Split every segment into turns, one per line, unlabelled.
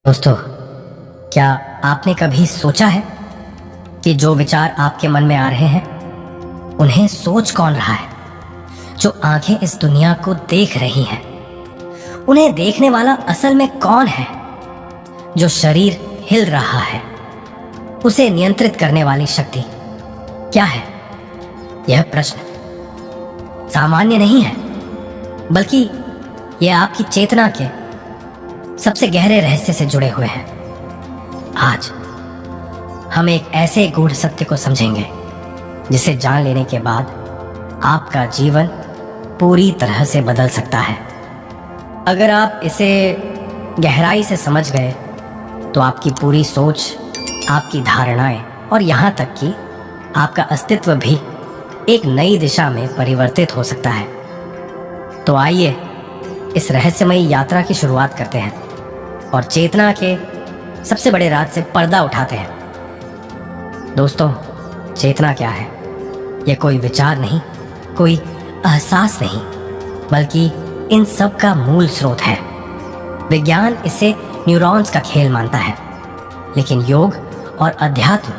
दोस्तों, क्या आपने कभी सोचा है कि जो विचार आपके मन में आ रहे हैं उन्हें सोच कौन रहा है? जो आंखें इस दुनिया को देख रही हैं उन्हें देखने वाला असल में कौन है? जो शरीर हिल रहा है उसे नियंत्रित करने वाली शक्ति क्या है? यह प्रश्न सामान्य नहीं है, बल्कि यह आपकी चेतना के सबसे गहरे रहस्य से जुड़े हुए हैं। आज हम एक ऐसे गूढ़ सत्य को समझेंगे जिसे जान लेने के बाद आपका जीवन पूरी तरह से बदल सकता है। अगर आप इसे गहराई से समझ गए तो आपकी पूरी सोच, आपकी धारणाएं और यहाँ तक कि आपका अस्तित्व भी एक नई दिशा में परिवर्तित हो सकता है। तो आइए इस रहस्यमयी यात्रा की शुरुआत करते हैं और चेतना के सबसे बड़े राज से पर्दा उठाते हैं। दोस्तों, चेतना क्या है? यह कोई विचार नहीं, कोई एहसास नहीं, बल्कि इन सब का मूल स्रोत है। विज्ञान इसे न्यूरॉन्स का खेल मानता है, लेकिन योग और अध्यात्म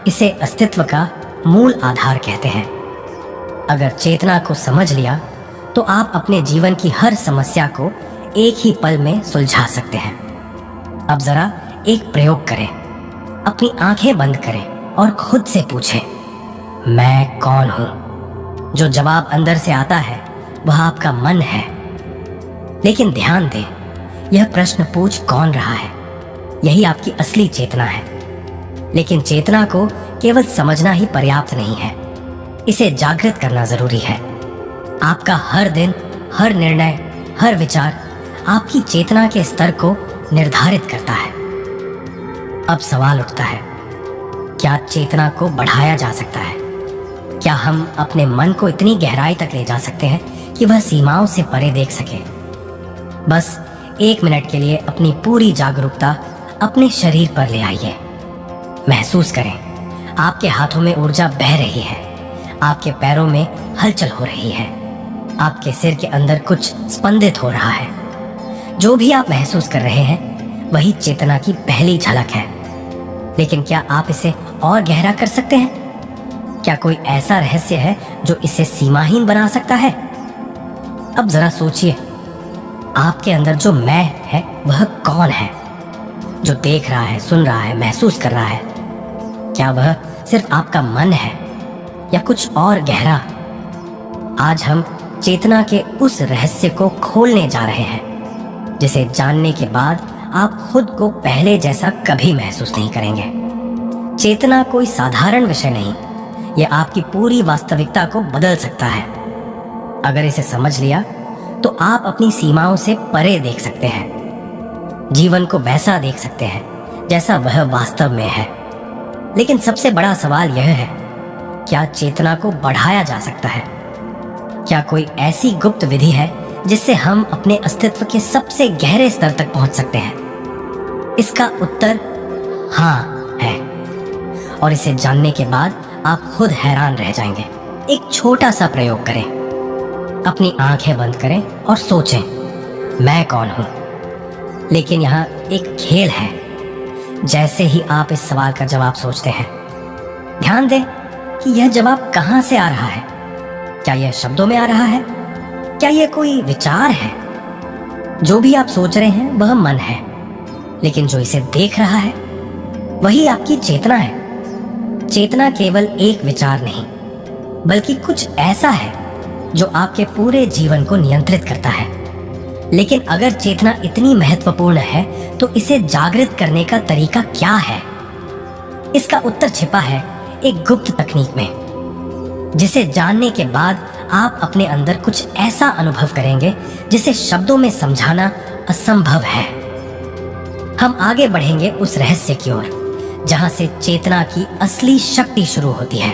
इसे अस्तित्व का मूल आधार कहते हैं। अगर चेतना को समझ लिया तो आप अपने जीवन की हर समस्या को एक ही पल में सुलझा सकते हैं। अब जरा एक प्रयोग करें, अपनी आंखें बंद करें और खुद से पूछें, मैं कौन हूं? जो जवाब अंदर से आता है वह आपका मन है। लेकिन ध्यान दें, यह प्रश्न पूछ कौन रहा है, यही आपकी असली चेतना है। लेकिन चेतना को केवल समझना ही पर्याप्त नहीं है, इसे जागृत करना जरूरी है। आपका हर दिन, हर निर्णय, हर विचार आपकी चेतना के स्तर को निर्धारित करता है। अब सवाल उठता है, क्या चेतना को बढ़ाया जा सकता है? क्या हम अपने मन को इतनी गहराई तक ले जा सकते हैं कि वह सीमाओं से परे देख सके? बस एक मिनट के लिए अपनी पूरी जागरूकता अपने शरीर पर ले आइए। महसूस करें, आपके हाथों में ऊर्जा बह रही है, आपके पैरों में हलचल हो रही है, आपके सिर के अंदर कुछ स्पंदित हो रहा है। जो भी आप महसूस कर रहे हैं वही चेतना की पहली झलक है। लेकिन क्या आप इसे और गहरा कर सकते हैं? क्या कोई ऐसा रहस्य है जो इसे सीमाहीन बना सकता है? अब जरा सोचिए, आपके अंदर जो मैं है वह कौन है? जो देख रहा है, सुन रहा है, महसूस कर रहा है। क्या वह सिर्फ आपका मन है या कुछ और गहरा? आज हम चेतना के उस रहस्य को खोलने जा रहे हैं जिसे जानने के बाद आप खुद को पहले जैसा कभी महसूस नहीं करेंगे। चेतना कोई साधारण विषय नहीं, यह आपकी पूरी वास्तविकता को बदल सकता है। अगर इसे समझ लिया तो आप अपनी सीमाओं से परे देख सकते हैं, जीवन को वैसा देख सकते हैं जैसा वह वास्तव में है। लेकिन सबसे बड़ा सवाल यह है, क्या चेतना को बढ़ाया जा सकता है? क्या कोई ऐसी गुप्त विधि है जिससे हम अपने अस्तित्व के सबसे गहरे स्तर तक पहुंच सकते हैं? इसका उत्तर हाँ है, और इसे जानने के बाद आप खुद हैरान रह जाएंगे। एक छोटा सा प्रयोग करें, अपनी आंखें बंद करें और सोचें, मैं कौन हूं? लेकिन यहाँ एक खेल है। जैसे ही आप इस सवाल का जवाब सोचते हैं, ध्यान दें कि यह जवाब कहां से आ रहा है। क्या यह शब्दों में आ रहा है? क्या यह कोई विचार है? जो भी आप सोच रहे हैं वह मन है, लेकिन जो इसे देख रहा है वही आपकी चेतना है। चेतना केवल एक विचार नहीं, बल्कि कुछ ऐसा है जो आपके पूरे जीवन को नियंत्रित करता है। लेकिन अगर चेतना इतनी महत्वपूर्ण है तो इसे जागृत करने का तरीका क्या है? इसका उत्तर छिपा है एक गुप्त तकनीक में, जिसे जानने के बाद आप अपने अंदर कुछ ऐसा अनुभव करेंगे जिसे शब्दों में समझाना असंभव है। हम आगे बढ़ेंगे उस रहस्य की ओर जहां से चेतना की असली शक्ति शुरू होती है।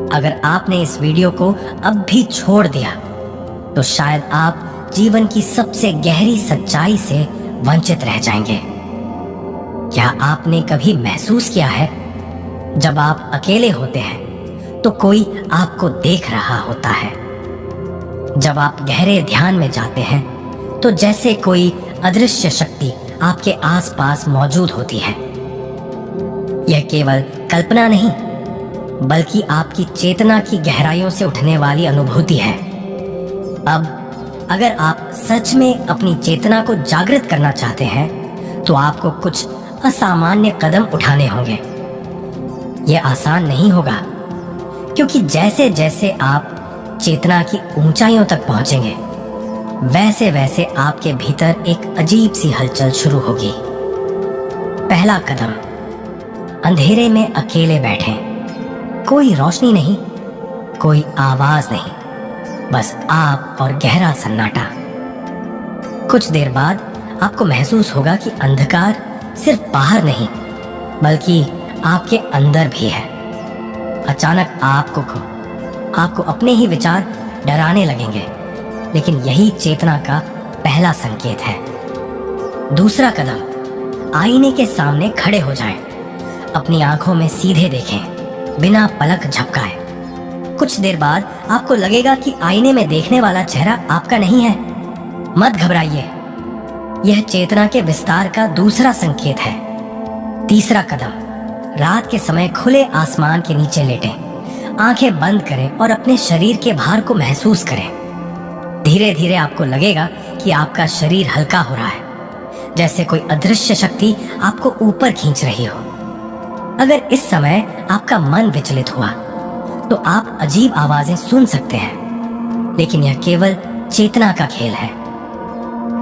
अगर आपने इस वीडियो को अब भी छोड़ दिया तो शायद आप जीवन की सबसे गहरी सच्चाई से वंचित रह जाएंगे। क्या आपने कभी महसूस किया है, जब आप अकेले होते हैं तो कोई आपको देख रहा होता है? जब आप गहरे ध्यान में जाते हैं तो जैसे कोई अदृश्य शक्ति आपके आसपास मौजूद होती है। यह केवल कल्पना नहीं, बल्कि आपकी चेतना की गहराइयों से उठने वाली अनुभूति है। अब अगर आप सच में अपनी चेतना को जागृत करना चाहते हैं, तो आपको कुछ असामान्य कदम उठाने होंगे। यह आसान नहीं होगा, क्योंकि जैसे जैसे आप चेतना की ऊंचाइयों तक पहुंचेंगे, वैसे वैसे आपके भीतर एक अजीब सी हलचल शुरू होगी। पहला कदम, अंधेरे में अकेले बैठें। कोई रोशनी नहीं, कोई आवाज नहीं, बस आप और गहरा सन्नाटा। कुछ देर बाद आपको महसूस होगा कि अंधकार सिर्फ बाहर नहीं, बल्कि आपके अंदर भी है। अचानक आपको अपने ही विचार डराने लगेंगे, लेकिन यही चेतना का पहला संकेत है। दूसरा कदम, आईने के सामने खड़े हो जाएं। अपनी आंखों में सीधे देखें, बिना पलक झपकाए। कुछ देर बाद आपको लगेगा कि आईने में देखने वाला चेहरा आपका नहीं है। मत घबराइए, यह चेतना के विस्तार का दूसरा संकेत है। तीसरा कदम, रात के समय खुले आसमान के नीचे लेटें, आंखें बंद करें और अपने शरीर के भार को महसूस करें। धीरे धीरे आपको लगेगा कि आपका शरीर हल्का हो रहा है, जैसे कोई अदृश्य शक्ति आपको ऊपर खींच रही हो। अगर इस समय आपका मन विचलित हुआ, तो आप अजीब आवाजें सुन सकते हैं, लेकिन यह केवल चेतना का खेल है।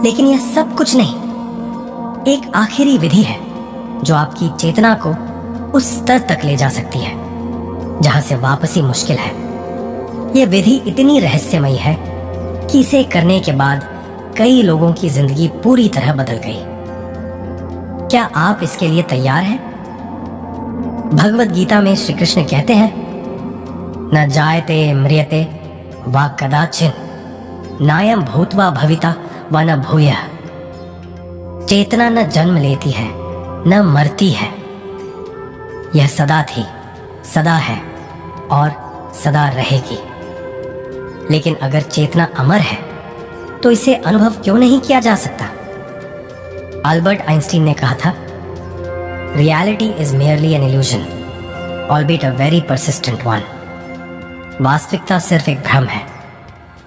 लेकिन यह सब कुछ नहीं, एक आखिरी विधि है जो आपकी चेतना को उस स्तर तक ले जा सकती है जहां से वापसी मुश्किल है। यह विधि इतनी रहस्यमयी है कि इसे करने के बाद कई लोगों की जिंदगी पूरी तरह बदल गई। क्या आप इसके लिए तैयार हैं? भगवत गीता में श्री कृष्ण कहते हैं, न जायते म्रियते वा कदाचिन नायम भूत्वा भविता व न भूयः। चेतना न जन्म लेती है, न मरती है। यह सदा थी, सदा है और सदा रहेगी। लेकिन अगर चेतना अमर है, तो इसे अनुभव क्यों नहीं किया जा सकता? अल्बर्ट आइंस्टीन ने कहा था, reality is merely an illusion, albeit a very persistent one. वास्तविकता सिर्फ एक भ्रम है,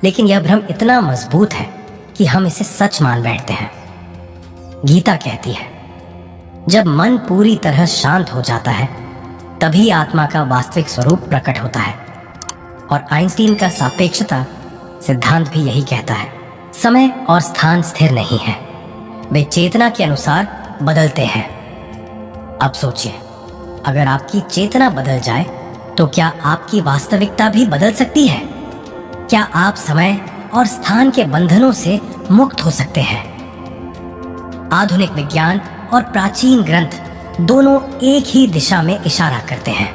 लेकिन यह भ्रम इतना मजबूत है कि हम इसे सच मान बैठते हैं। गीता कहती है, जब मन पूरी तरह शांत हो जाता है, तभी आत्मा का वास्तविक स्वरूप प्रकट होता है। और आइंस्टीन का सापेक्षता सिद्धांत भी यही कहता है, समय और स्थान स्थिर नहीं है, वे चेतना के अनुसार बदलते हैं। अब सोचिए, अगर आपकी चेतना बदल जाए, तो क्या आपकी वास्तविकता भी बदल सकती है? क्या आप समय और स्थान के बंधनों से मुक्त हो सकते हैं? आधुनिक विज्ञान और प्राचीन ग्रंथ दोनों एक ही दिशा में इशारा करते हैं।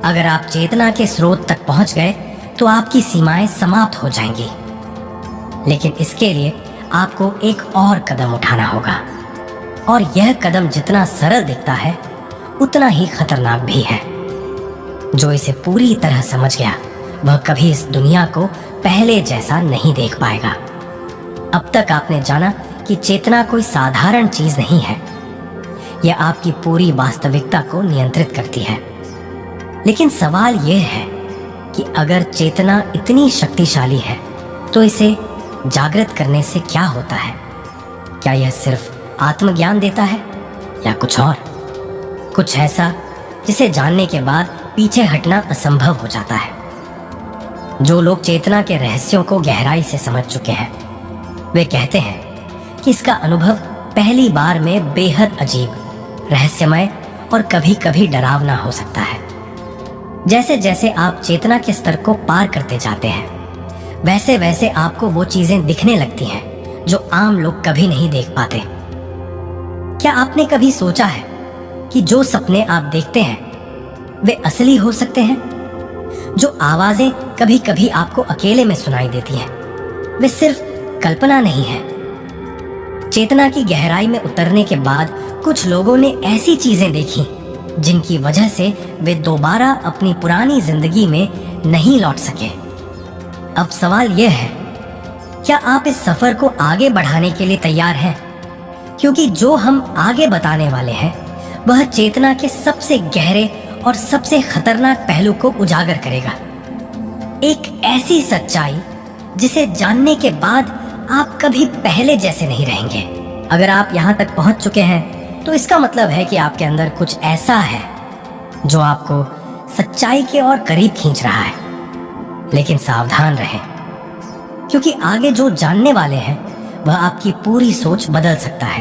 अगर आप चेतना के स्रोत तक पहुंच गए, तो आपकी सीमाएं समाप्त हो जाएंगी। लेकिन इसके लिए आपको एक और कदम उठाना होगा, और यह कदम जितना सरल दिखता है, उतना ही खतरनाक भी है। जो इसे पूरी तरह समझ गया, वह कभी इस दुनिया को पहले जैसा नहीं देख पाएगा। अब तक आपने जाना कि चेतना कोई साधारण चीज नहीं है, यह आपकी पूरी वास्तविकता को नियंत्रित करती है। लेकिन सवाल यह है कि अगर चेतना इतनी शक्तिशाली है, तो इसे जागृत करने से क्या होता है? क्या यह सिर्फ आत्मज्ञान देता है, या कुछ और, कुछ ऐसा जिसे जानने के बाद पीछे हटना असंभव हो जाता है? जो लोग चेतना के रहस्यों को गहराई से समझ चुके हैं, वे कहते हैं कि इसका अनुभव पहली बार में बेहद अजीब, रहस्यमय और कभी कभी डरावना हो सकता है। जैसे जैसे आप चेतना के स्तर को पार करते जाते हैं, वैसे वैसे आपको वो चीजें दिखने लगती हैं जो आम लोग कभी नहीं देख पाते। क्या आपने कभी सोचा है कि जो सपने आप देखते हैं, वे असली हो सकते हैं? जो आवाजें कभी कभी आपको अकेले में सुनाई देती हैं, वे सिर्फ कल्पना नहीं है। चेतना की गहराई में उतरने के बाद कुछ लोगों ने ऐसी चीजें देखी जिनकी वजह से वे दोबारा अपनी पुरानी जिंदगी में नहीं लौट सके। अब सवाल यह है, क्या आप इस सफर को आगे बढ़ाने के लिए तैयार हैं? क्योंकि जो हम आगे बताने वाले हैं वह चेतना के सबसे गहरे और सबसे खतरनाक पहलू को उजागर करेगा। एक ऐसी सच्चाई जिसे जानने के बाद आप कभी पहले जैसे नहीं रहेंगे। अगर आप यहाँ तक पहुँच चुके हैं तो इसका मतलब है कि आपके अंदर कुछ ऐसा है जो आपको सच्चाई के और करीब खींच रहा है। लेकिन सावधान रहें, क्योंकि आगे जो जानने वाले हैं वह आपकी पूरी सोच बदल सकता है।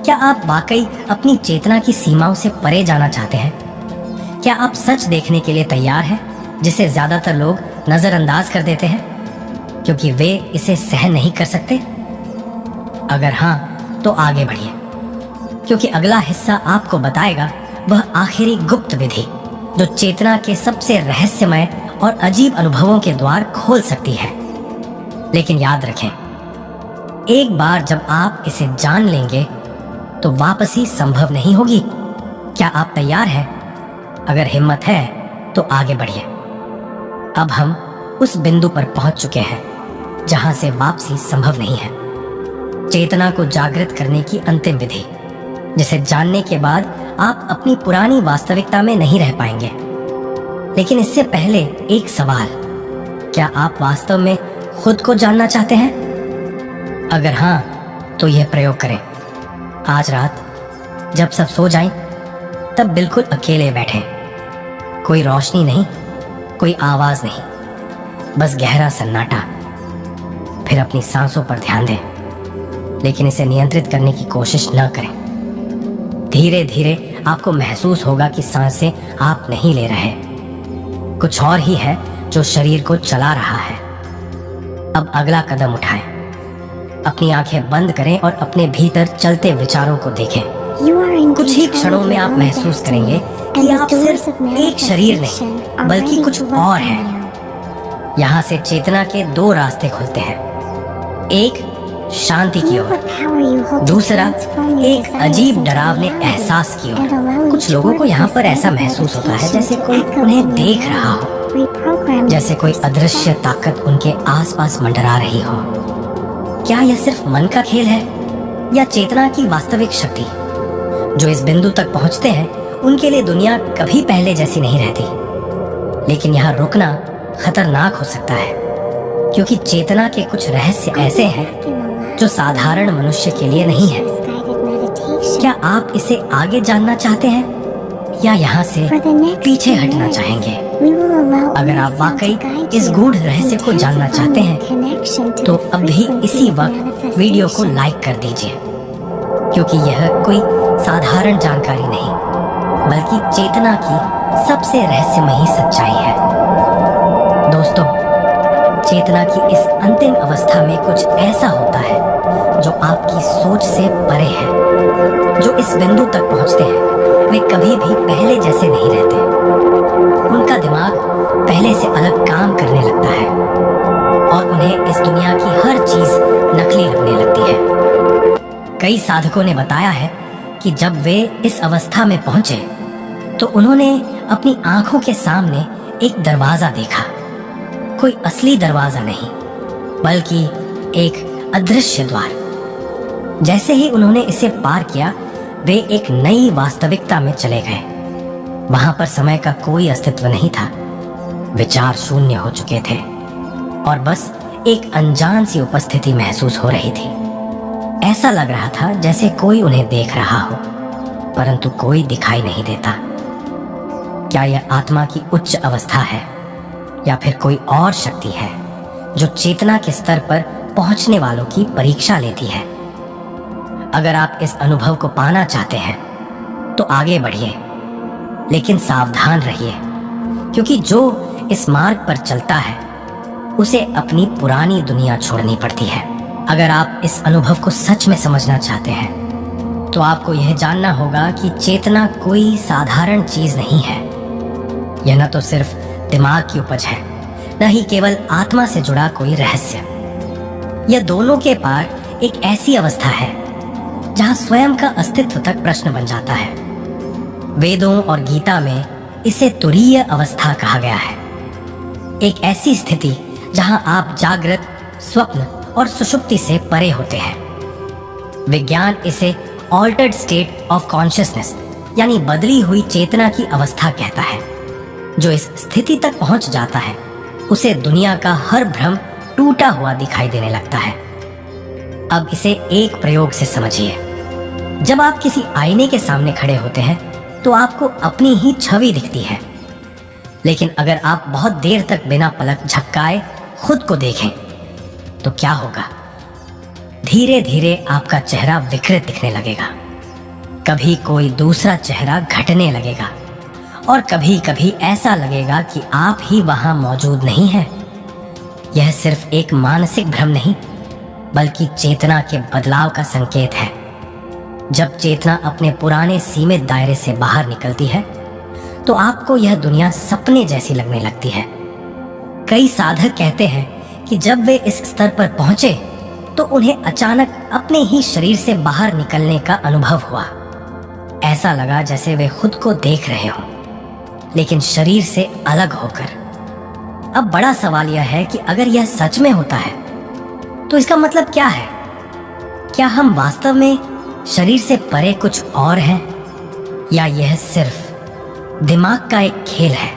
क्या आप वाकई अपनी चेतना की सीमाओं से परे जाना चाहते हैं? क्या आप सच देखने के लिए तैयार हैं जिसे ज्यादातर लोग नजरअंदाज कर देते हैं क्योंकि वे इसे सहन नहीं कर सकते? अगर हाँ तो आगे बढ़िए, क्योंकि अगला हिस्सा आपको बताएगा वह आखिरी गुप्त विधि जो चेतना के सबसे रहस्यमय और अजीब अनुभवों के द्वार खोल सकती है। लेकिन याद रखें, एक बार जब आप इसे जान लेंगे तो वापसी संभव नहीं होगी। क्या आप तैयार हैं? अगर हिम्मत है तो आगे बढ़िए। अब हम उस बिंदु पर पहुंच चुके हैं जहां से वापसी संभव नहीं है। चेतना को जागृत करने की अंतिम विधि, जिसे जानने के बाद आप अपनी पुरानी वास्तविकता में नहीं रह पाएंगे। लेकिन इससे पहले एक सवाल, क्या आप वास्तव में खुद को जानना चाहते हैं? अगर हाँ तो यह प्रयोग करें। आज रात जब सब सो जाएं, तब बिल्कुल अकेले बैठें। कोई रोशनी नहीं, कोई आवाज नहीं, बस गहरा सन्नाटा। फिर अपनी सांसों पर ध्यान दें, लेकिन इसे नियंत्रित करने की कोशिश न करें। धीरे धीरे आपको महसूस होगा कि सांसें आप नहीं ले रहे, कुछ और ही है जो शरीर को चला रहा है। अब अगला कदम उठाएं। अपनी आंखें बंद करें और अपने भीतर चलते विचारों को देखें। कुछ ही क्षणों में आप महसूस करेंगे कि आप सिर्फ एक शरीर नहीं बल्कि कुछ और है। यहाँ से चेतना के दो रास्ते खुलते हैं, एक शांति की ओर, दूसरा एक अजीब डरावने एहसास की ओर। कुछ लोगों को यहाँ पर ऐसा महसूस होता है जैसे कोई उन्हें देख रहा हो, जैसे कोई अदृश्य ताकत उनके आसपास मंडरा रही हो। क्या यह सिर्फ मन का खेल है या चेतना की वास्तविक शक्ति? जो इस बिंदु तक पहुंचते हैं उनके लिए दुनिया कभी पहले जैसी नहीं रहती। लेकिन यहाँ रुकना खतरनाक हो सकता है, क्योंकि चेतना के कुछ रहस्य ऐसे हैं जो साधारण मनुष्य के लिए नहीं है। क्या आप इसे आगे जानना चाहते हैं या यहाँ से पीछे हटना चाहेंगे? अगर आप वाकई इस गूढ़ रहस्य को जानना चाहते हैं तो अभी इसी वक्त वीडियो को लाइक कर दीजिए, क्योंकि यह कोई साधारण जानकारी नहीं बल्कि चेतना की सबसे रहस्यमयी सच्चाई है। दोस्तों, चेतना की इस अंतिम अवस्था में कुछ ऐसा होता है जो आपकी सोच से परे है। जो इस बिंदु तक पहुंचते हैं वे कभी भी पहले जैसे नहीं रहते। उनका दिमाग पहले से अलग काम करने लगता है और उन्हें इस दुनिया की हर चीज नकली लगने लगती है। कई साधकों ने बताया है कि जब वे इस अवस्था में पहुंचे तो उन्होंने अपनी आंखों के सामने एक दरवाजा देखा। कोई असली दरवाजा नहीं बल्कि एक अदृश्य द्वार। जैसे ही उन्होंने इसे पार किया वे एक नई वास्तविकता में चले गए। वहां पर समय का कोई अस्तित्व नहीं था, विचार शून्य हो चुके थे और बस एक अनजान सी उपस्थिति महसूस हो रही थी। ऐसा लग रहा था जैसे कोई उन्हें देख रहा हो, परंतु कोई दिखाई नहीं देता। क्या यह आत्मा की उच्च अवस्था है या फिर कोई और शक्ति है जो चेतना के स्तर पर पहुंचने वालों की परीक्षा लेती है? अगर आप इस अनुभव को पाना चाहते हैं तो आगे बढ़िए, लेकिन सावधान रहिए, क्योंकि जो इस मार्ग पर चलता है उसे अपनी पुरानी दुनिया छोड़नी पड़ती है। अगर आप इस अनुभव को सच में समझना चाहते हैं तो आपको यह जानना होगा कि चेतना कोई साधारण चीज नहीं है। यह न तो सिर्फ दिमाग की उपज है, न ही केवल आत्मा से जुड़ा कोई रहस्य। यह दोनों के पार एक ऐसी अवस्था है जहां स्वयं का अस्तित्व तक प्रश्न बन जाता है। वेदों और गीता में इसे तुरीय अवस्था कहा गया है। एक ऐसी स्थिति जहां आप जागृत, स्वप्न और सुषुप्ति से परे होते हैं। विज्ञान इसे ऑल्टर्ड स्टेट ऑफ कॉन्शियसनेस यानी बदली हुई चेतना की अवस्था कहता है। जो इस स्थिति तक पहुंच जाता है उसे दुनिया का हर भ्रम टूटा हुआ दिखाई देने लगता है। अब इसे एक प्रयोग से समझिए। जब आप किसी आईने के सामने खड़े होते हैं तो आपको अपनी ही छवि दिखती है, लेकिन अगर आप बहुत देर तक बिना पलक झपकाए खुद को देखें तो क्या होगा? धीरे धीरे आपका चेहरा विकृत दिखने लगेगा। कभी कोई दूसरा चेहरा घटने लगेगा और कभी कभी ऐसा लगेगा कि आप ही वहां मौजूद नहीं हैं। यह सिर्फ एक मानसिक भ्रम नहीं बल्कि चेतना के बदलाव का संकेत है। जब चेतना अपने पुराने सीमित दायरे से बाहर निकलती है तो आपको यह दुनिया सपने जैसी लगने लगती है। कई साधक कहते हैं कि जब वे इस स्तर पर पहुंचे तो उन्हें अचानक अपने ही शरीर से बाहर निकलने का अनुभव हुआ। ऐसा लगा जैसे वे खुद को देख रहे हों, लेकिन शरीर से अलग होकर। अब बड़ा सवाल यह है कि अगर यह सच में होता है तो इसका मतलब क्या है? क्या हम वास्तव में शरीर से परे कुछ और हैं, या यह सिर्फ दिमाग का एक खेल है?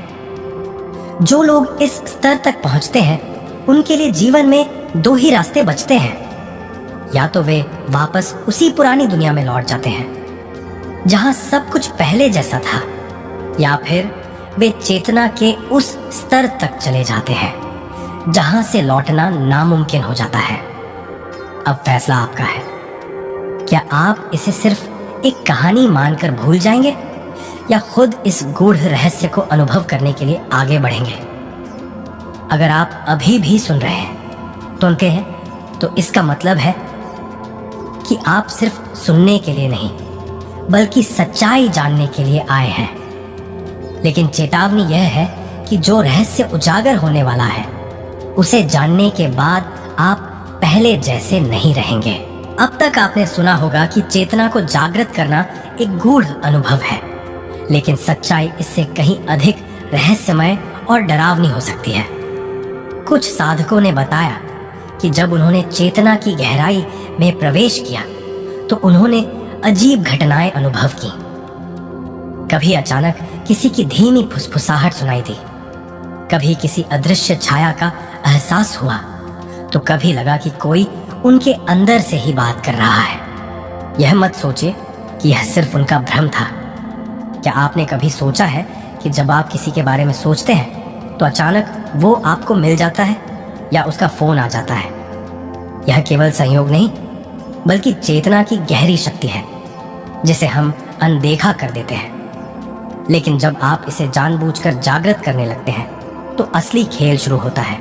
जो लोग इस स्तर तक पहुंचते हैं उनके लिए जीवन में दो ही रास्ते बचते हैं। या तो वे वापस उसी पुरानी दुनिया में लौट जाते हैं जहां सब कुछ पहले जैसा था, या फिर वे चेतना के उस स्तर तक चले जाते हैं जहां से लौटना नामुमकिन हो जाता है। अब फैसला आपका है। क्या आप इसे सिर्फ एक कहानी मानकर भूल जाएंगे या खुद इस गूढ़ रहस्य को अनुभव करने के लिए आगे बढ़ेंगे? अगर आप अभी भी सुन रहे हैं सुनते हैं तो इसका मतलब है कि आप सिर्फ सुनने के लिए नहीं बल्कि सच्चाई जानने के लिए आए हैं। लेकिन चेतावनी यह है कि जो रहस्य उजागर होने वाला है उसे जानने के बाद आप पहले जैसे नहीं रहेंगे। अब तक आपने सुना होगा कि चेतना को जागृत करना एक गूढ़ अनुभव है, लेकिन सच्चाई इससे कहीं अधिक रहस्यमय और डरावनी हो सकती है। कुछ साधकों ने बताया कि जब उन्होंने चेतना की गहराई में प्रवेश किया तो उन्होंने अजीब घटनाएं अनुभव की। कभी अचानक किसी की धीमी फुसफुसाहट सुनाई दी, कभी किसी अदृश्य छाया का एहसास हुआ, तो कभी लगा कि कोई उनके अंदर से ही बात कर रहा है। यह मत सोचिए कि यह सिर्फ उनका भ्रम था। क्या आपने कभी सोचा है कि जब आप किसी के बारे में सोचते हैं तो अचानक वो आपको मिल जाता है या उसका फोन आ जाता है? यह केवल संयोग नहीं बल्कि चेतना की गहरी शक्ति है जिसे हम अनदेखा कर देते हैं। लेकिन जब आप इसे जानबूझकर जागृत करने लगते हैं तो असली खेल शुरू होता है।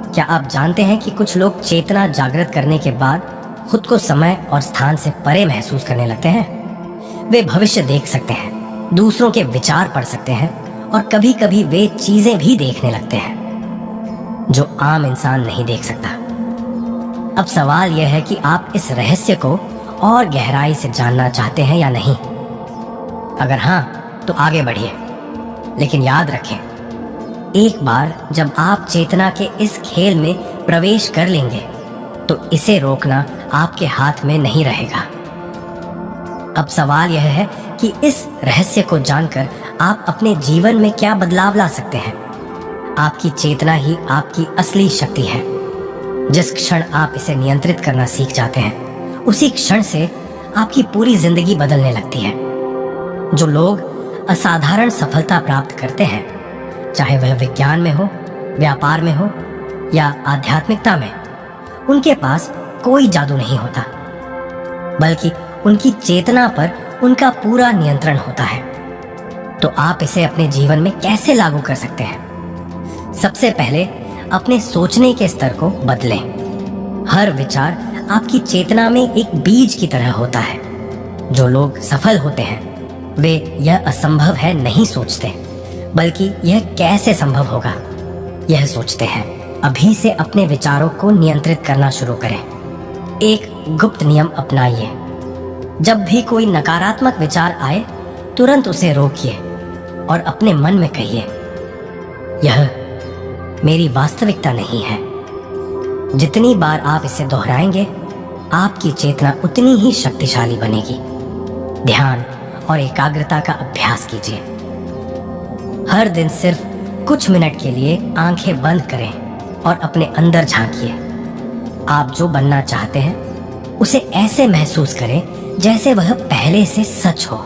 क्या आप जानते हैं कि कुछ लोग चेतना जागृत करने के बाद खुद को समय और स्थान से परे महसूस करने लगते हैं? वे भविष्य देख सकते हैं, दूसरों के विचार पढ़ सकते हैं और कभी कभी वे चीजें भी देखने लगते हैं जो आम इंसान नहीं देख सकता। अब सवाल यह है कि आप इस रहस्य को और गहराई से जानना चाहते हैं या नहीं। अगर हाँ तो आगे बढ़िए, लेकिन याद रखें, एक बार जब आप चेतना के इस खेल में प्रवेश कर लेंगे तो इसे रोकना आपके हाथ में नहीं रहेगा। अब सवाल यह है कि इस रहस्य को जानकर आप अपने जीवन में क्या बदलाव ला सकते हैं। आपकी चेतना ही आपकी असली शक्ति है। जिस क्षण आप इसे नियंत्रित करना सीख जाते हैं उसी क्षण से आपकी पूरी जिंदगी बदलने लगती है। जो लोग असाधारण सफलता प्राप्त करते हैं, चाहे वह विज्ञान में हो, व्यापार में हो या आध्यात्मिकता में, उनके पास कोई जादू नहीं होता बल्कि उनकी चेतना पर उनका पूरा नियंत्रण होता है। तो आप इसे अपने जीवन में कैसे लागू कर सकते हैं? सबसे पहले अपने सोचने के स्तर को बदलें। हर विचार आपकी चेतना में एक बीज की तरह होता है। जो लोग सफल होते हैं वे यह असंभव है नहीं सोचते, बल्कि यह कैसे संभव होगा यह सोचते हैं। अभी से अपने विचारों को नियंत्रित करना शुरू करें। एक गुप्त नियम अपनाइए। जब भी कोई नकारात्मक विचार आए तुरंत उसे रोकिए और अपने मन में कहिए, यह मेरी वास्तविकता नहीं है। जितनी बार आप इसे दोहराएंगे आपकी चेतना उतनी ही शक्तिशाली बनेगी। ध्यान और एकाग्रता का अभ्यास कीजिए। हर दिन सिर्फ कुछ मिनट के लिए आंखें बंद करें और अपने अंदर झांकिए। आप जो बनना चाहते हैं उसे ऐसे महसूस करें जैसे वह पहले से सच हो।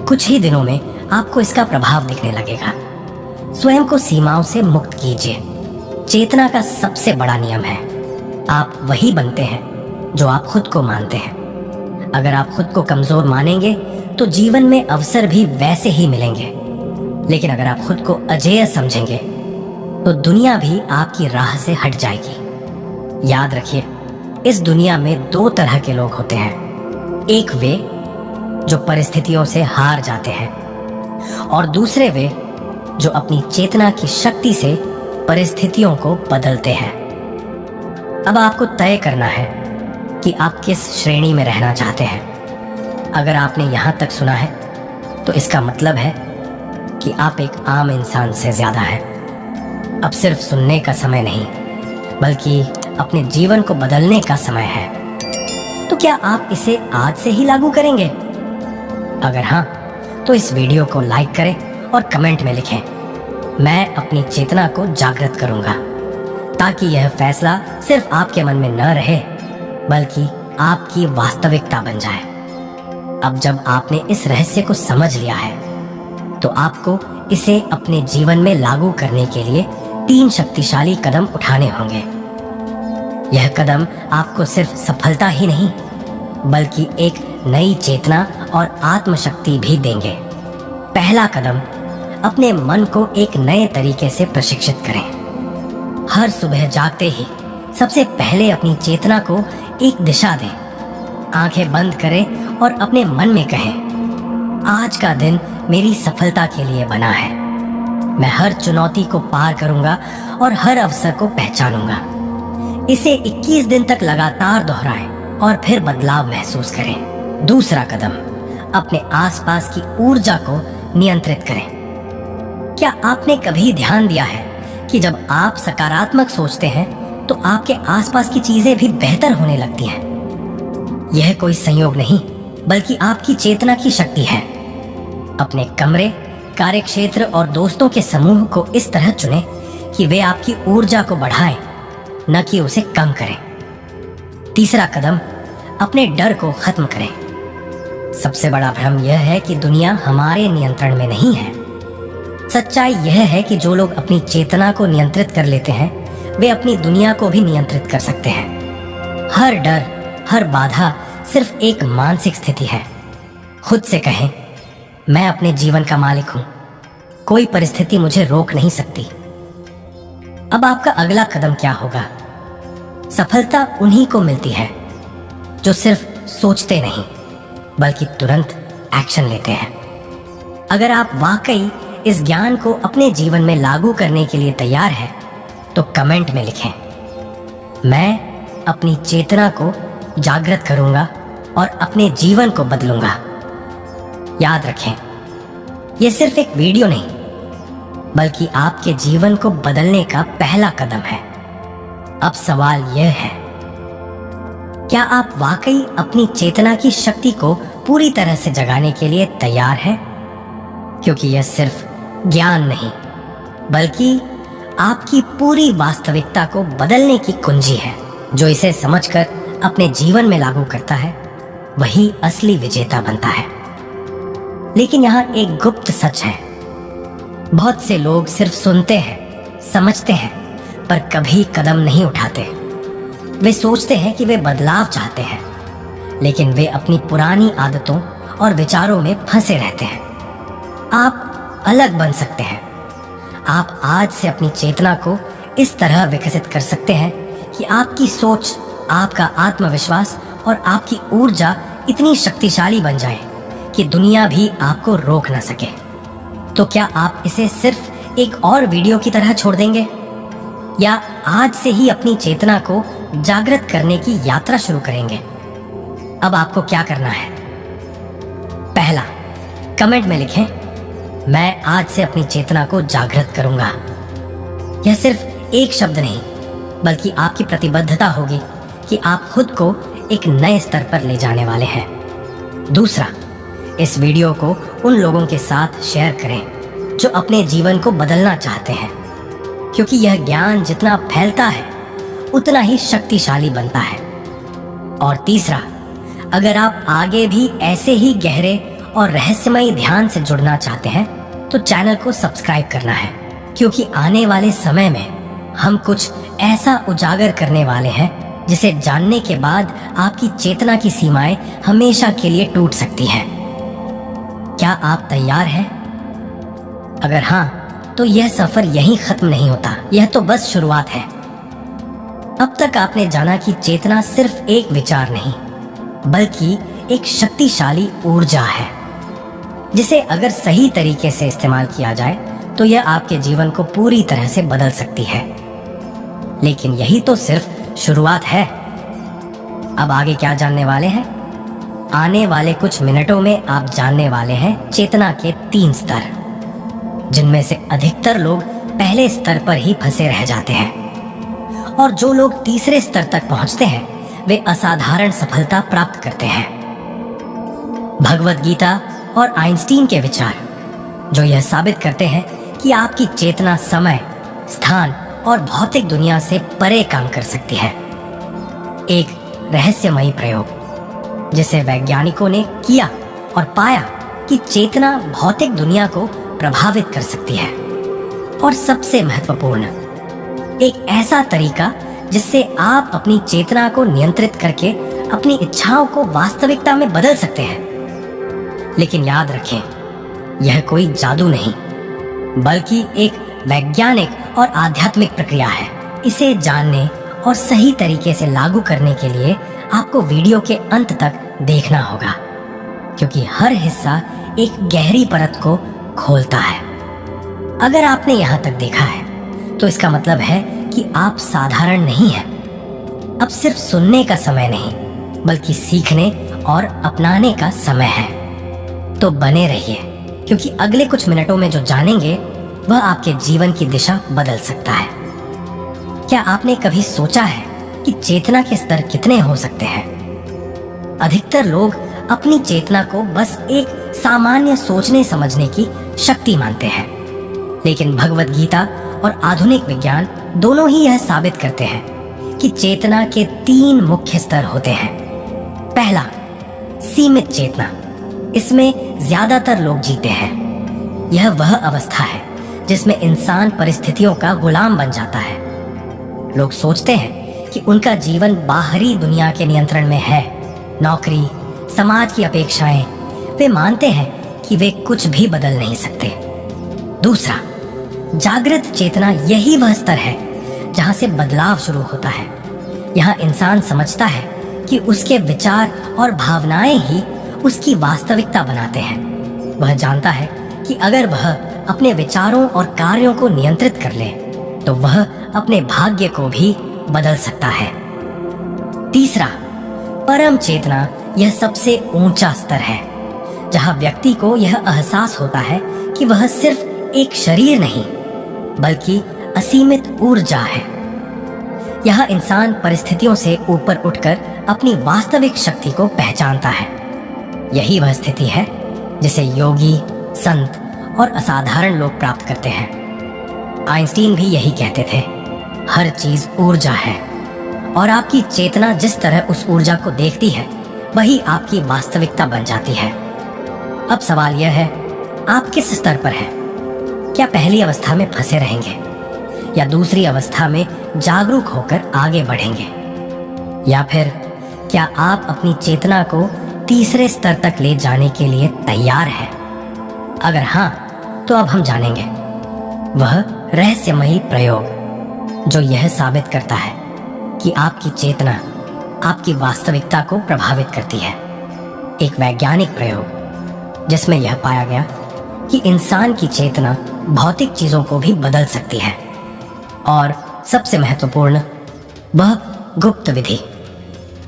कुछ ही दिनों में आपको इसका प्रभाव दिखने लगेगा। स्वयं को सीमाओं से मुक्त कीजिए। चेतना का सबसे बड़ा नियम है, आप वही बनते हैं जो आप खुद को मानते हैं। अगर आप खुद को कमजोर मानेंगे तो जीवन में अवसर भी वैसे ही मिलेंगे। लेकिन अगर आप खुद को अजेय समझेंगे तो दुनिया भी आपकी राह से हट जाएगी। याद रखिए, इस दुनिया में दो तरह के लोग होते हैं। एक वे जो परिस्थितियों से हार जाते हैं और दूसरे वे जो अपनी चेतना की शक्ति से परिस्थितियों को बदलते हैं। अब आपको तय करना है कि आप किस श्रेणी में रहना चाहते हैं। अगर आपने यहाँ तक सुना है तो इसका मतलब है कि आप एक आम इंसान से ज्यादा हैं। अब सिर्फ सुनने का समय नहीं, बल्कि अपने जीवन को बदलने का समय है। तो क्या आप इसे आज से ही लागू करेंगे? अगर हाँ, तो इस वीडियो को लाइक करें और कमेंट में लिखें, मैं अपनी चेतना को जागृत करूंगा, ताकि यह फैसला सिर्फ आपके मन में न रहे बल्कि आपकी वास्तविकता बन जाए। अब जब आपने इस रहस्य को समझ लिया है तो आपको इसे अपने जीवन में लागू करने के लिए 3 शक्तिशाली कदम उठाने होंगे। यह कदम आपको सिर्फ सफलता ही नहीं बल्कि एक नई चेतना और आत्मशक्ति भी देंगे। पहला कदम, अपने मन को एक नए तरीके से प्रशिक्षित करें। हर सुबह जागते ही सबसे पहले अपनी चेतना को एक दिशा दें। आंखें बंद करें और अपने मन में कहें, आज का दिन मेरी सफलता के लिए बना है। मैं हर चुनौती को पार करूंगा और हर अवसर को पहचानूंगा। इसे 21 दिन तक लगातार दोहराएं और फिर बदलाव महसूस करें। दूसरा कदम, अपने आसपास की ऊर्जा को नियंत्रित करें। क्या आपने कभी ध्यान दिया है कि जब आप सकारात्मक सोचते हैं तो आपके आसपास की चीजें भी बेहतर होने लगती हैं? यह कोई संयोग नहीं बल्कि आपकी चेतना की शक्ति है। अपने कमरे, कार्यक्षेत्र और दोस्तों के समूह को इस तरह चुनें कि वे आपकी ऊर्जा को बढ़ाएं, न कि उसे कम करें। तीसरा कदम, अपने डर को खत्म करें। सबसे बड़ा भ्रम यह है कि दुनिया हमारे नियंत्रण में नहीं है। सच्चाई यह है कि जो लोग अपनी चेतना को नियंत्रित कर लेते हैं वे अपनी दुनिया को भी नियंत्रित कर सकते हैं। हर डर, हर बाधा सिर्फ एक मानसिक स्थिति है। खुद से कहें, मैं अपने जीवन का मालिक हूं, कोई परिस्थिति मुझे रोक नहीं सकती। अब आपका अगला कदम क्या होगा? सफलता उन्हीं को मिलती है जो सिर्फ सोचते नहीं बल्कि तुरंत एक्शन लेते हैं। अगर आप वाकई इस ज्ञान को अपने जीवन में लागू करने के लिए तैयार हैं तो कमेंट में लिखें, मैं अपनी चेतना को जागृत करूंगा और अपने जीवन को बदलूंगा। याद रखें, यह सिर्फ एक वीडियो नहीं बल्कि आपके जीवन को बदलने का पहला कदम है। अब सवाल यह है, क्या आप वाकई अपनी चेतना की शक्ति को पूरी तरह से जगाने के लिए तैयार हैं? क्योंकि यह सिर्फ ज्ञान नहीं बल्कि आपकी पूरी वास्तविकता को बदलने की कुंजी है। जो इसे समझकर अपने जीवन में लागू करता है वही असली विजेता बनता है। लेकिन यहाँ एक गुप्त सच है, बहुत से लोग सिर्फ सुनते हैं, समझते हैं, पर कभी कदम नहीं उठाते। वे सोचते हैं कि वे बदलाव चाहते हैं, लेकिन वे अपनी पुरानी आदतों और विचारों में फंसे रहते हैं। आप अलग बन सकते हैं। आप आज से अपनी चेतना को इस तरह विकसित कर सकते हैं कि आपकी सोच, आपका आत्मविश्वास और आपकी ऊर्जा इतनी शक्तिशाली बन जाए कि दुनिया भी आपको रोक ना सके। तो क्या आप इसे सिर्फ एक और वीडियो की तरह छोड़ देंगे या आज से ही अपनी चेतना को जागृत करने की यात्रा शुरू करेंगे? अब आपको क्या करना है? पहला, कमेंट में लिखें, मैं आज से अपनी चेतना को जागृत करूंगा। यह सिर्फ एक शब्द नहीं बल्कि आपकी प्रतिबद्धता होगी कि आप खुद को एक नए स्तर पर ले जाने वाले हैं। दूसरा, इस वीडियो को उन लोगों के साथ शेयर करें जो अपने जीवन को बदलना चाहते हैं, क्योंकि यह ज्ञान जितना फैलता है उतना ही शक्तिशाली बनता है। और तीसरा, अगर आप आगे भी ऐसे ही गहरे और रहस्यमयी ध्यान से जुड़ना चाहते हैं तो चैनल को सब्सक्राइब करना है, क्योंकि आने वाले समय में हम कुछ ऐसा उजागर करने वाले हैं जिसे जानने के बाद आपकी चेतना की सीमाएं हमेशा के लिए टूट सकती हैं। क्या आप तैयार हैं? अगर हाँ, तो यह सफर यहीं खत्म नहीं होता, यह तो बस शुरुआत है। अब तक आपने जाना कि चेतना सिर्फ एक विचार नहीं, बल्कि एक शक्तिशाली ऊर्जा है, जिसे अगर सही तरीके से इस्तेमाल किया जाए तो यह आपके जीवन को पूरी तरह से बदल सकती है। लेकिन यही तो सिर्फ शुरुआत है। अब आगे क्या जानने वाले हैं? आने वाले कुछ मिनटों में आप जानने वाले हैं चेतना के 3 स्तर, जिनमें से अधिकतर लोग पहले स्तर पर ही फंसे रह जाते हैं, और जो लोग तीसरे स्तर तक पहुंचते हैं वे असाधारण सफलता प्राप्त करते हैं। भगवद गीता और आइंस्टीन के विचार जो यह साबित करते हैं कि आपकी चेतना समय, स्थान और भौतिक दुनिया से परे काम कर सकती है। एक रहस्यमयी प्रयोग जिसे वैज्ञानिकों ने किया और पाया कि चेतना भौतिक दुनिया को प्रभावित कर सकती है। और सबसे महत्वपूर्ण, एक ऐसा तरीका जिससे आप अपनी चेतना को नियंत्रित करके अपनी इच्छाओं को वास्तविकता में बदल सकते हैं। लेकिन याद रखें, यह कोई जादू नहीं, बल्कि एक वैज्ञानिक और आध्यात्मिक प्रक्रिया है। इसे जानने और सही तरीके से लागू करने के लिए आपको वीडियो के अंत तक देखना होगा, क्योंकि हर हिस्सा एक गहरी परत को खोलता है। अगर आपने यहाँ तक देखा है तो इसका मतलब है कि आप साधारण नहीं हैं। अब सिर्फ सुनने का समय नहीं, बल्कि सीखने और अपनाने का समय है। तो बने रहिए, क्योंकि अगले कुछ मिनटों में जो जानेंगे वह आपके जीवन की दिशा बदल सकता है। क्या आपने कभी सोचा है कि चेतना के स्तर कितने हो सकते हैं? अधिकतर लोग अपनी चेतना को बस एक सामान्य सोचने समझने की शक्ति मानते हैं, लेकिन भगवद गीता और आधुनिक विज्ञान दोनों ही यह साबित करते हैं कि चेतना के 3 मुख्य स्तर होते हैं। पहला, सीमित चेतना। इसमें ज्यादातर लोग जीते हैं। यह वह अवस्था है जिसमें इंसान परिस्थितियों का गुलाम बन जाता है। लोग सोचते हैं कि उनका जीवन बाहरी दुनिया के नियंत्रण में है। नौकरी, समाज की अपेक्षाएं, वे मानते हैं कि वे कुछ भी बदल नहीं सकते। दूसरा, जागृत चेतना। यही वह स्तर है जहां से बदलाव शुरू होता है। यहाँ इंसान समझता है कि उसके विचार और भावनाएं ही उसकी वास्तविकता बनाते हैं। वह जानता है कि अगर वह अपने विचारों और कार्यों को नियंत्रित कर ले तो वह अपने भाग्य को भी बदल सकता है। तीसरा, परम चेतना। यह सबसे ऊंचा स्तर है जहां व्यक्ति को यह एहसास होता है कि वह सिर्फ एक शरीर नहीं, बल्कि असीमित ऊर्जा है। यह इंसान परिस्थितियों से ऊपर उठकर अपनी वास्तविक शक्ति को पहचानता है। यही वह स्थिति है जिसे योगी, संत और असाधारण लोग प्राप्त करते हैं। आइंस्टीन भी यही कहते थे, हर चीज ऊर्जा है, और आपकी चेतना जिस तरह उस ऊर्जा को देखती है वही आपकी वास्तविकता बन जाती है। अब सवाल यह है, आप किस स्तर पर हैं? क्या पहली अवस्था में फंसे रहेंगे, या दूसरी अवस्था में जागरूक होकर आगे बढ़ेंगे, या फिर क्या आप अपनी चेतना को तीसरे स्तर तक ले जाने के लिए तैयार हैं? अगर हाँ, तो अब हम जानेंगे वह रहस्यमयी प्रयोग जो यह साबित करता है कि आपकी चेतना आपकी वास्तविकता को प्रभावित करती है। एक वैज्ञानिक प्रयोग जिसमें यह पाया गया कि इंसान की चेतना भौतिक चीजों को भी बदल सकती है। और सबसे महत्वपूर्ण, वह गुप्त विधि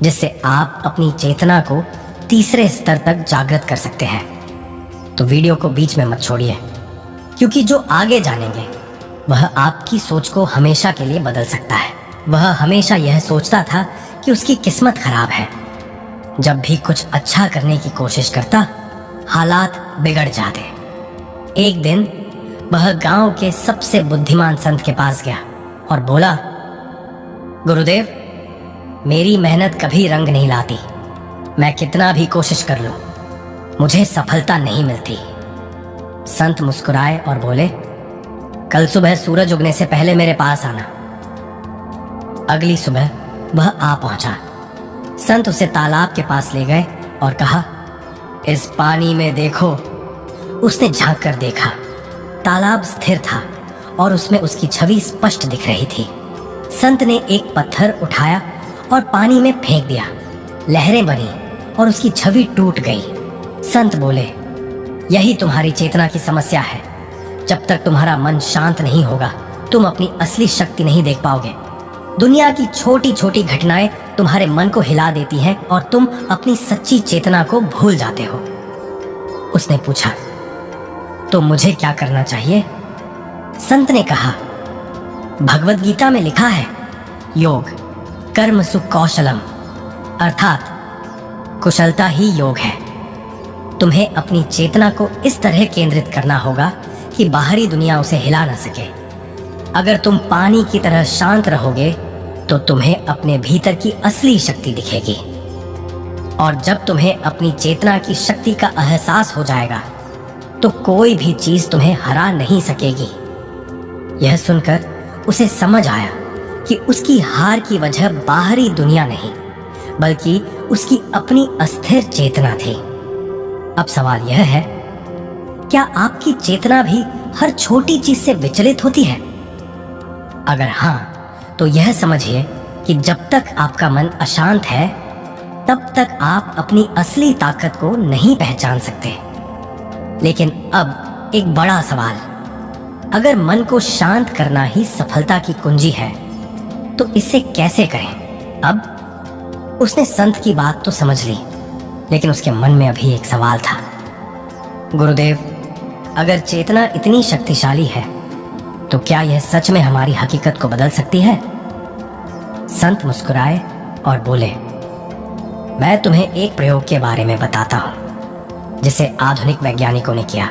जिससे आप अपनी चेतना को तीसरे स्तर तक जागृत कर सकते हैं। तो वीडियो को बीच में मत छोड़िए, क्योंकि जो आगे जानेंगे वह आपकी सोच को हमेशा के लिए बदल सकता है। वह हमेशा यह सोचता था कि कि उसकी किस्मत खराब है। जब भी कुछ अच्छा करने की कोशिश करता, हालात बिगड़ जाते। एक दिन वह गांव के सबसे बुद्धिमान संत के पास गया और बोला, गुरुदेव, मेरी मेहनत कभी रंग नहीं लाती। मैं कितना भी कोशिश कर लूं, मुझे सफलता नहीं मिलती। संत मुस्कुराए और बोले, कल सुबह सूरज उगने से पहले मेरे पास आना। अगली सुबह वह आ पहुंचा। संत उसे तालाब के पास ले गए और कहा, इस पानी में देखो। उसने झांक कर देखा। तालाब स्थिर था और उसमें उसकी छवि स्पष्ट दिख रही थी। संत ने एक पत्थर उठाया और पानी में फेंक दिया। लहरें बनी और उसकी छवि टूट गई। संत बोले, यही तुम्हारी चेतना की समस्या है। जब तक तुम्हारा मन शांत नहीं होगा, तुम अपनी असली शक्ति नहीं देख पाओगे। दुनिया की छोटी छोटी घटनाएं तुम्हारे मन को हिला देती हैं और तुम अपनी सच्ची चेतना को भूल जाते हो। उसने पूछा, तो मुझे क्या करना चाहिए? संत ने कहा, भगवत गीता में लिखा है, योग कर्म सु कौशलम, अर्थात कुशलता ही योग है। तुम्हें अपनी चेतना को इस तरह केंद्रित करना होगा कि बाहरी दुनिया उसे हिला ना सके। अगर तुम पानी की तरह शांत रहोगे तो तुम्हें अपने भीतर की असली शक्ति दिखेगी, और जब तुम्हें अपनी चेतना की शक्ति का एहसास हो जाएगा तो कोई भी चीज तुम्हें हरा नहीं सकेगी। यह सुनकर उसे समझ आया कि उसकी हार की वजह बाहरी दुनिया नहीं, बल्कि उसकी अपनी अस्थिर चेतना थी। अब सवाल यह है, क्या आपकी चेतना भी हर छोटी चीज से विचलित होती है? अगर हाँ, तो यह समझिए कि जब तक आपका मन अशांत है, तब तक आप अपनी असली ताकत को नहीं पहचान सकते। लेकिन अब एक बड़ा सवाल, अगर मन को शांत करना ही सफलता की कुंजी है, तो इसे कैसे करें? अब उसने संत की बात तो समझ ली, लेकिन उसके मन में अभी एक सवाल था। गुरुदेव, अगर चेतना इतनी शक्तिशाली है, तो क्या यह सच में हमारी हकीकत को बदल सकती है? संत मुस्कुराए और बोले, मैं तुम्हें एक प्रयोग के बारे में बताता हूं, जिसे आधुनिक वैज्ञानिकों ने किया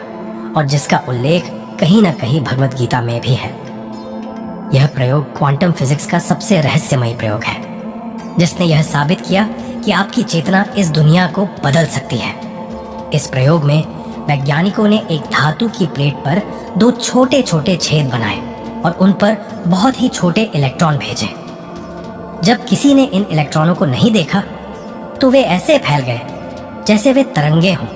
और जिसका उल्लेख कहीं न कहीं भगवत गीता में भी है। यह प्रयोग क्वांटम फिजिक्स का सबसे रहस्यमयी प्रयोग है, जिसने यह साबित किया कि आपकी चेतना इस दुनिया को बदल सकती है। इस प्रयोग में वैज्ञानिकों ने एक धातु की प्लेट पर दो छोटे छोटे छेद बनाए और उन पर बहुत ही छोटे इलेक्ट्रॉन भेजे। जब किसी ने इन इलेक्ट्रॉनों को नहीं देखा तो वे ऐसे फैल गए जैसे वे तरंगे हों,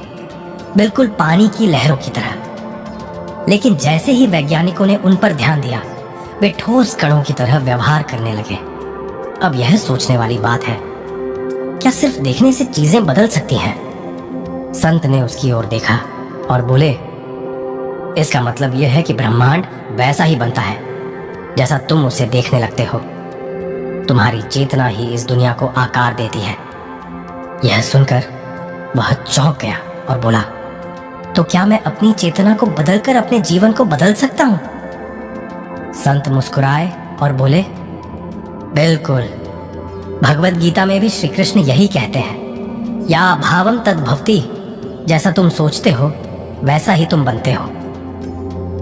बिल्कुल पानी की लहरों की तरह। लेकिन जैसे ही वैज्ञानिकों ने उन पर ध्यान दिया, वे ठोस कणों की तरह व्यवहार करने लगे। अब यह सोचने वाली बात है, क्या सिर्फ देखने से चीजें बदल सकती हैं? संत ने उसकी ओर देखा और बोले, इसका मतलब यह है कि ब्रह्मांड वैसा ही बनता है जैसा तुम उसे देखने लगते हो। तुम्हारी चेतना ही इस दुनिया को आकार देती है। यह सुनकर वह चौंक गया और बोला, तो क्या मैं अपनी चेतना को बदलकर अपने जीवन को बदल सकता हूं? संत मुस्कुराए और बोले, बिल्कुल। भगवत गीता में भी श्री कृष्ण यही कहते हैं, या भावम तद भवति, जैसा तुम सोचते हो वैसा ही तुम बनते हो।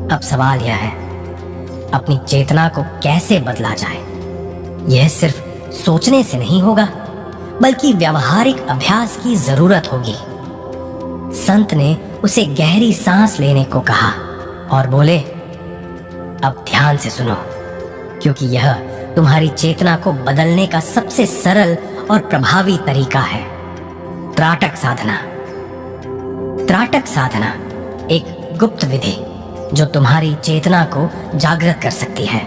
अब सवाल यह है, अपनी चेतना को कैसे बदला जाए? यह सिर्फ सोचने से नहीं होगा, बल्कि व्यावहारिक अभ्यास की जरूरत होगी। संत ने उसे गहरी सांस लेने को कहा और बोले, अब ध्यान से सुनो, क्योंकि यह तुम्हारी चेतना को बदलने का सबसे सरल और प्रभावी तरीका है। त्राटक साधना। त्राटक साधना एक गुप्त विधि जो तुम्हारी चेतना को जागृत कर सकती है।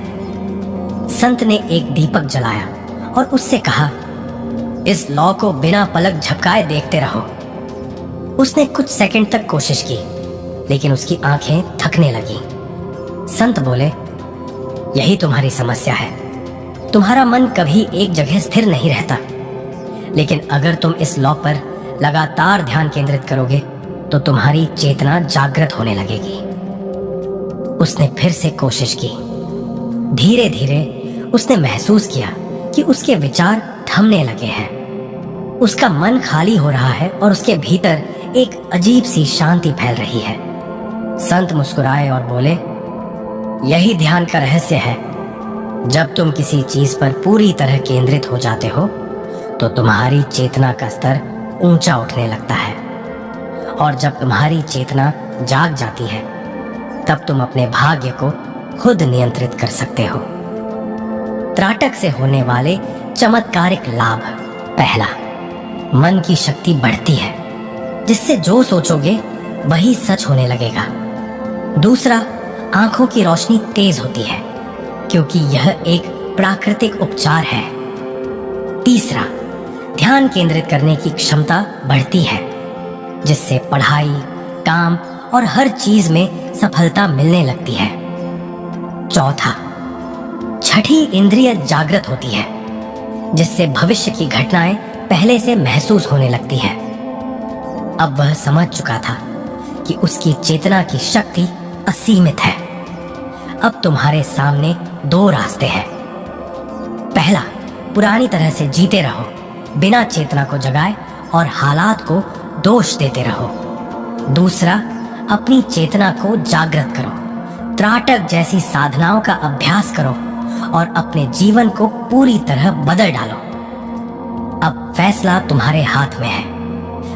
संत ने एक दीपक जलाया और उससे कहा, इस लौ को बिना पलक झपकाए देखते रहो। उसने कुछ सेकंड तक कोशिश की, लेकिन उसकी आंखें थकने लगी। संत बोले, यही तुम्हारी समस्या है। तुम्हारा मन कभी एक जगह स्थिर नहीं रहता, लेकिन अगर तुम इस लौ पर लगातार ध्यान केंद्रित करोगे तो तुम्हारी चेतना जागृत होने लगेगी। उसने फिर से कोशिश की। धीरे धीरे उसने महसूस किया कि उसके विचार थमने लगे हैं। उसका मन खाली हो रहा है और उसके भीतर एक अजीब सी शांति फैल रही है। संत मुस्कुराए और बोले, यही ध्यान का रहस्य है। जब तुम किसी चीज पर पूरी तरह केंद्रित हो जाते हो तो तुम्हारी चेतना का स्तर ऊंचा उठने लगता है, और जब तुम्हारी चेतना जाग जाती है तब तुम अपने भाग्य को खुद नियंत्रित कर सकते हो। त्राटक से होने वाले चमत्कारिक लाभ। पहला, मन की शक्ति बढ़ती है, जिससे जो सोचोगे वही सच होने लगेगा। दूसरा, आंखों की रोशनी तेज होती है, क्योंकि यह एक प्राकृतिक उपचार है। तीसरा, ध्यान केंद्रित करने की क्षमता बढ़ती है, जिससे पढ़ाई, काम और हर चीज में सफलता मिलने लगती है। चौथा, छठी इंद्रिय जागृत होती है, जिससे भविष्य की घटनाएं पहले से महसूस होने लगती है। अब वह समझ चुका था कि उसकी चेतना की शक्ति असीमित है। अब तुम्हारे सामने दो रास्ते हैं। पहला, पुरानी तरह से जीते रहो, बिना चेतना को जगाए और हालात को दोष देते रहो। दूसरा, अपनी चेतना को जागृत करो, त्राटक जैसी साधनाओं का अभ्यास करो और अपने जीवन को पूरी तरह बदल डालो। अब फैसला तुम्हारे हाथ में है।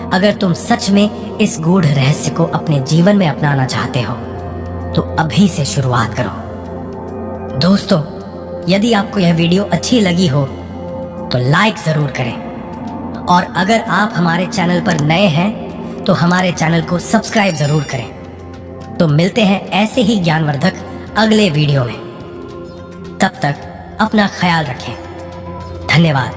अगर तुम सच में इस गूढ़ रहस्य को अपने जीवन में अपनाना चाहते हो तो अभी से शुरुआत करो। दोस्तों, यदि आपको यह वीडियो अच्छी लगी हो तो लाइक जरूर करें, और अगर आप हमारे चैनल पर नए हैं तो हमारे चैनल को सब्सक्राइब जरूर करें। तो मिलते हैं ऐसे ही ज्ञानवर्धक अगले वीडियो में। तब तक अपना ख्याल रखें। धन्यवाद।